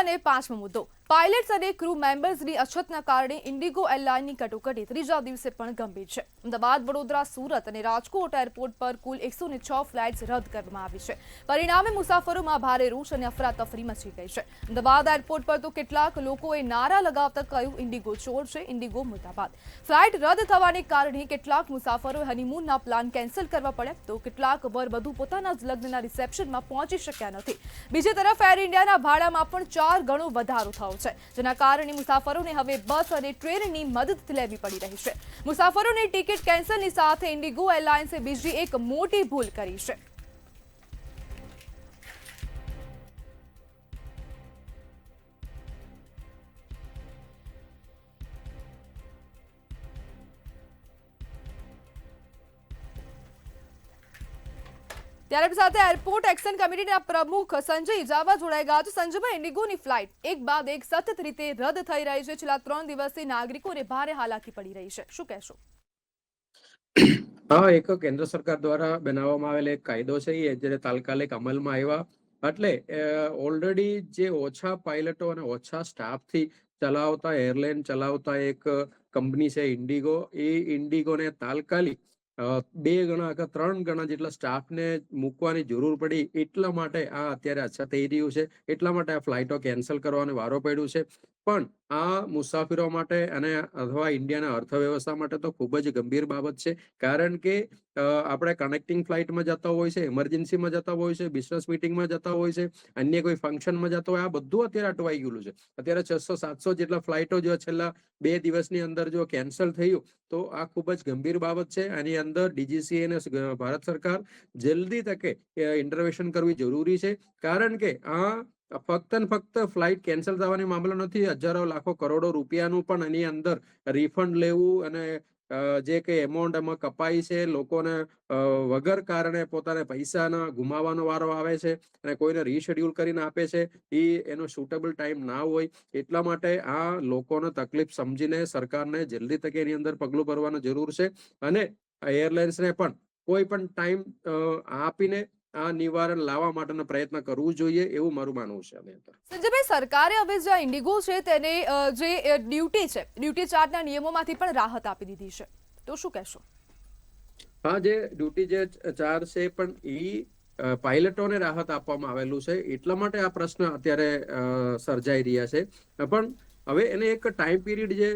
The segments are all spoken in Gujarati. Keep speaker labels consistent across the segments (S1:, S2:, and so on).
S1: અને પાંચમો મુદ્દો પાયલટ્સ અને ક્રૂ મેમ્બર્સની અછતના કારણે ઇન્ડિગો એરલાઇનની કટોકટી ત્રીજા દિવસે પણ ગંભીર છે। અમદાવાદ, વડોદરા, સુરત અને રાજકોટ એરપોર્ટ પર કુલ 106 ફ્લાઇટ્સ રદ કરવામાં આવી છે। પરિણામે મુસાફરોમાં ભારે રોષ અને અફરાતફરી મચી ગઈ છે। અમદાવાદ એરપોર્ટ પર તો કેટલાક લોકોએ નારા લગાવતા કહ્યું, ઇન્ડિગો ચોર છે, ઇન્ડિગો મુર્દાબાદ। ફ્લાઇટ રદ થવાને કારણે કેટલાક મુસાફરોએ હનીમૂનના પ્લાન કેન્સલ કરવા પડ્યા તો કેટલાક વરવધુ પોતાના જ લગ્નના રિસેપ્શનમાં પહોંચી શક્યા નથી। બીજી તરફ એર ઇન્ડિયાના ભાડામાં પણ 4 ગણો વધારો થયો છે, જેના કારણે મુસાફરોને હવે બસ અને ટ્રેનની મદદ લેવી પડી રહી છે। મુસાફરોની ટિકિટ કેન્સલની સાથે ઇન્ડિગો એરલાઇન્સે બીજી એક મોટી ભૂલ કરી છે। ત્યારે સાથે એરપોર્ટ એક્શન કમિટીના પ્રમુખ સંજય ઇજાવા જોડાઈ ગયા છે। સંજયભાઈ, ઇન્ડિગોની ફ્લાઇટ એક બાદ એક સતત રીતે રદ થઈ રહી છે। છેલ્લા 3 દિવસથી નાગરિકોને ભારે હાલાકી પડી રહી છે, શું કહેશો?
S2: હા, એક કેન્દ્ર સરકાર દ્વારા બનાવવામાં આવેલ એક કાયદો છે એ જ્યારે તાત્કાલિક અમલમાં આવ્યા એટલે ઓલરેડી જે ઓછા પાયલટો અને ઓછા સ્ટાફથી ચલાવતા એરલાઇન ચલાવતા એક કંપની છે ઇન્ડિગો, એ ઇન્ડિગોને તાત્કાલિક 2 ગણા કે 3 ગણા જેટલા સ્ટાફને મૂકવાની જરૂર પડી, એટલા માટે આ અત્યારે અછત થઈ રહ્યું છે, એટલા માટે આ ફ્લાઇટો કેન્સલ કરવાનો વારો પડ્યું છે। પણ આ મુસાફરો માટે અને અથવા ઇન્ડિયાના અર્થવ્યવસ્થા માટે તો ખૂબ જ ગંભીર બાબત છે। કારણ કે આપણે કનેક્ટિંગ ફ્લાઇટમાં જતા હોય છે, ઇમરજન્સીમાં જતા હોય છે, બિઝનેસ મીટિંગમાં જતા હોય છે, અન્ય કોઈ ફંક્શનમાં જતા હોય, આ બધું અત્યારે અટવાઈ ગયેલું છે। અત્યારે 600-700 જેટલા ફ્લાઇટો જો છેલ્લા 2 દિવસની અંદર જો કેન્સલ થયું તો આ ખૂબ જ ગંભીર બાબત છે। આની અંદર ડીજીસીએ અને ભારત સરકાર જલ્દી તકે ઇન્ટરવેશન કરવી જરૂરી છે। કારણ કે આ ફક્ત ને ફક્ત ફ્લાઇટ કેન્સલ થવાની મામલો નથી, હજારો લાખો કરોડો રૂપિયાનું પણ એની અંદર રિફંડ લેવું અને જે કંઈ એમાઉન્ટ એમાં કપાઈ છે, લોકોને વગર કારણે પોતાને પૈસાના ગુમાવવાનો વારો આવે છે અને કોઈને રીશેડ્યુલ કરીને આપે છે, એનો સુટેબલ ટાઈમ ના હોય। એટલા માટે આ લોકોને તકલીફ સમજીને સરકારને જલ્દી તકે એની અંદર પગલું ભરવાની જરૂર છે અને એરલાઇન્સને પણ કોઈ પણ ટાઈમ આપીને આ નિવારણ લાવવા માટેનો પ્રયત્ન કરવું જોઈએ, એવું મારું માનવું છે આની અંદર।
S1: સંજયભાઈ, સરકારે હવે જે ઇન્ડિગો છે તેને જે ડ્યુટી છે, ડ્યુટી ચાર્ટના નિયમોમાંથી પણ રાહત આપી દીધી છે, તો શું કહેશો?
S2: હા, જે ડ્યુટી જે ચાર્જ છે પણ એ પાયલટોને રાહત આપવામાં આવેલું છે, એટલા માટે આ પ્રશ્ન અત્યારે સર્જાઈ રહ્યા છે। પણ હવે એને એક ટાઈમ પીરિયડ જે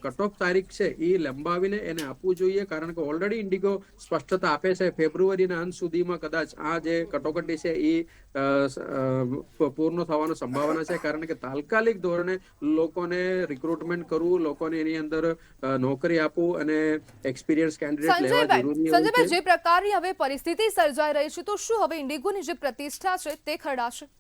S2: કટ ઓફ તારીખ છે એ લંબાવીને એને આપવું જોઈએ। કારણ કે ઓલરેડી ઇન્ડિગો સ્પષ્ટતા આપે છે ફેબ્રુઆરીના અંત સુધીમાં કદાચ આ જે કટોકટી છે એ પૂર્ણ થવાની સંભાવના છે। કારણ કે તાત્કાલિક ધોરણે લોકોને રિક્રુટમેન્ટ કરવું, લોકોને એની અંદર નોકરી આપવું અને એક્સપિરિયન્સ કેન્ડિડેટ લેવા જરૂરી હોય
S1: સંજયભાઈ,
S2: છે।
S1: જે પ્રકારની હવે પરિસ્થિતિ સર્જાઈ રહી છે તો શું હવે ઇન્ડિગોની જે પ્રતિષ્ઠા છે તે ખરડાશે?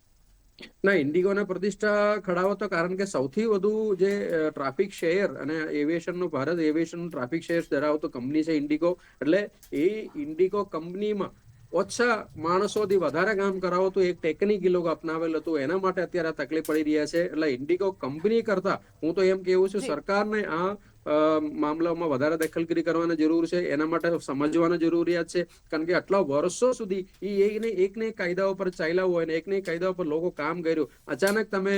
S2: ના, ઇન્ડિગોને પ્રતિષ્ઠા ખડાવો તો, કારણ કે સૌથી વધુ જે ટ્રાફિક શેર અને એવિએશનનું ભારત એવિએશનનું ટ્રાફિક શેર ધરાવતો કંપની છે ઇન્ડિગો, એટલે એ ઇન્ડિગો કંપનીમાં ઓછા માણસોથી વધારે કામ કરાવો તો એક ટેકનિક એ લોકો અપનાવેલું હતું, એના માટે અત્યારે તકલીફ પડી રહ્યા છે। એટલે ઇન્ડિગો કંપની કરતા હું તો એમ કેવું છું સરકારને આ મામલામાં વધારે દખલગીરી કરવાની જરૂર છે, એના માટે સમજવાની જરૂરિયાત છે। કારણ કે આટલા વર્ષો સુધી એકને એક કાયદાઓ પર ચાલ્યા હોય અને એકને એક કાયદાઓ પર લોકો કામ કર્યું, અચાનક તમે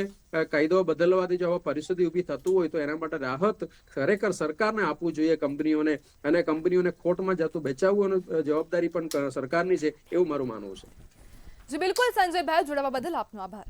S2: કાયદો બદલવાથી જો આવા પરિસ્થિતિ ઊભી થતું હોય તો એના માટે રાહત ખરેખર સરકારને આપવું જોઈએ કંપનીઓને, અને કંપનીઓને ખોટમાં જતું બચાવવાની જવાબદારી પણ સરકારની છે, એવું મારું માનવું છે।
S1: જી બિલકુલ સંજયભાઈ, જોડાવા બદલ આપનો આભાર।